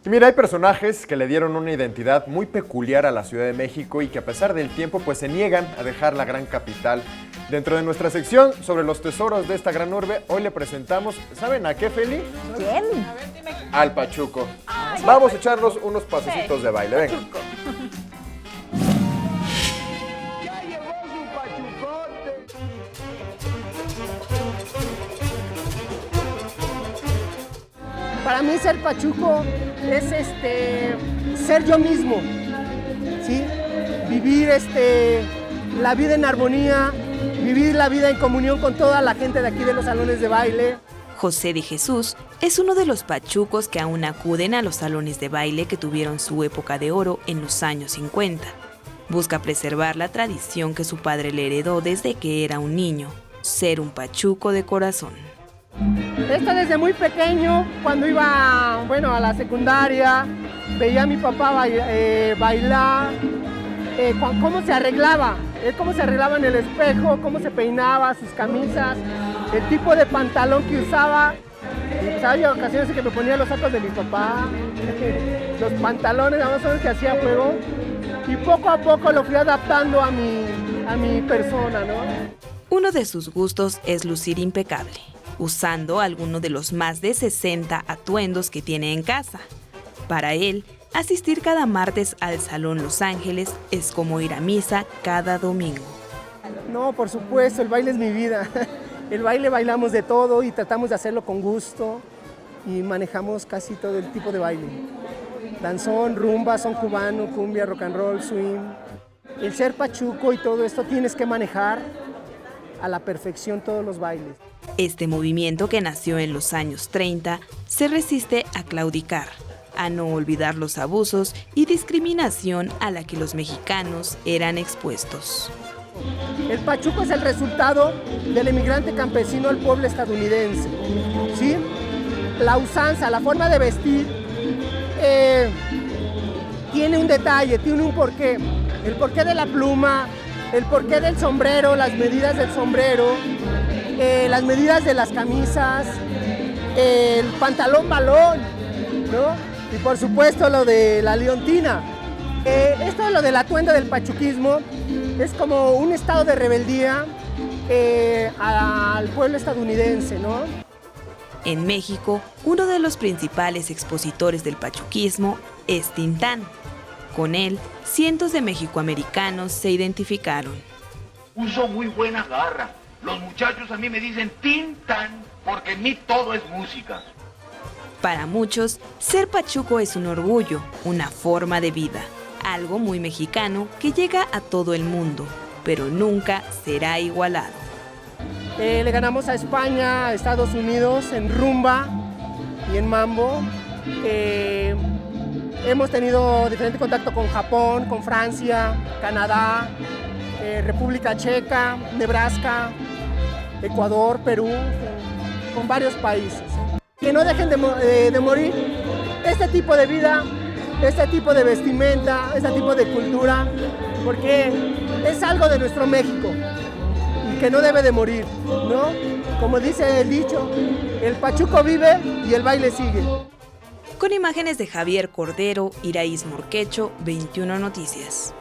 Y mira, hay personajes que le dieron una identidad muy peculiar a la Ciudad de México y que a pesar del tiempo pues se niegan a dejar la gran capital. Dentro de nuestra sección sobre los tesoros de esta gran urbe, hoy le presentamos, ¿saben a qué, Feli? ¿Quién? Al Pachuco. Vamos a echarnos unos pasecitos de baile, venga. Para mí ser pachuco es ser yo mismo, ¿sí? Vivir la vida en armonía, vivir la vida en comunión con toda la gente de aquí de los salones de baile. José de Jesús es uno de los pachucos que aún acuden a los salones de baile que tuvieron su época de oro en los años 50. Busca preservar la tradición que su padre le heredó desde que era un niño, ser un pachuco de corazón. Esto desde muy pequeño, cuando iba a la secundaria, veía a mi papá bailar, cómo se arreglaba en el espejo, cómo se peinaba, sus camisas, el tipo de pantalón que usaba. Y pues había ocasiones en que me ponía los sacos de mi papá, los pantalones, más o menos que hacía juego. Y poco a poco lo fui adaptando a mi persona, ¿no? Uno de sus gustos es lucir impecable, usando alguno de los más de 60 atuendos que tiene en casa. Para él, asistir cada martes al Salón Los Ángeles es como ir a misa cada domingo. No, por supuesto, el baile es mi vida. El baile bailamos de todo y tratamos de hacerlo con gusto y manejamos casi todo el tipo de baile. Danzón, rumba, son cubano, cumbia, rock and roll, swing. El ser pachuco y todo esto tienes que manejar a la perfección todos los bailes. Este movimiento, que nació en los años 30, se resiste a claudicar, a no olvidar los abusos y discriminación a la que los mexicanos eran expuestos. El pachuco es el resultado del emigrante campesino al pueblo estadounidense, ¿sí? La usanza, la forma de vestir, tiene un detalle, tiene un porqué. El porqué de la pluma, el porqué del sombrero, las medidas del sombrero, las medidas de las camisas, el pantalón balón, ¿no? Y por supuesto lo de la leontina. Esto, lo del atuendo del pachuquismo, es como un estado de rebeldía al pueblo estadounidense, ¿no? En México, uno de los principales expositores del pachuquismo es Tintán. Con él, cientos de mexicoamericanos se identificaron. Uso muy buena garra. Los muchachos a mí me dicen Tintán, porque en mí todo es música. Para muchos, ser pachuco es un orgullo, una forma de vida, algo muy mexicano que llega a todo el mundo, pero nunca será igualado. Le ganamos a España, a Estados Unidos en rumba y en mambo. Hemos tenido diferente contacto con Japón, con Francia, Canadá, República Checa, Nebraska, Ecuador, Perú, con varios países. Que no dejen de morir este tipo de vida, este tipo de vestimenta, este tipo de cultura, porque es algo de nuestro México y que no debe de morir, ¿no? Como dice el dicho, el pachuco vive y el baile sigue. Con imágenes de Javier Cordero, Iraíz Morquecho, 21 Noticias.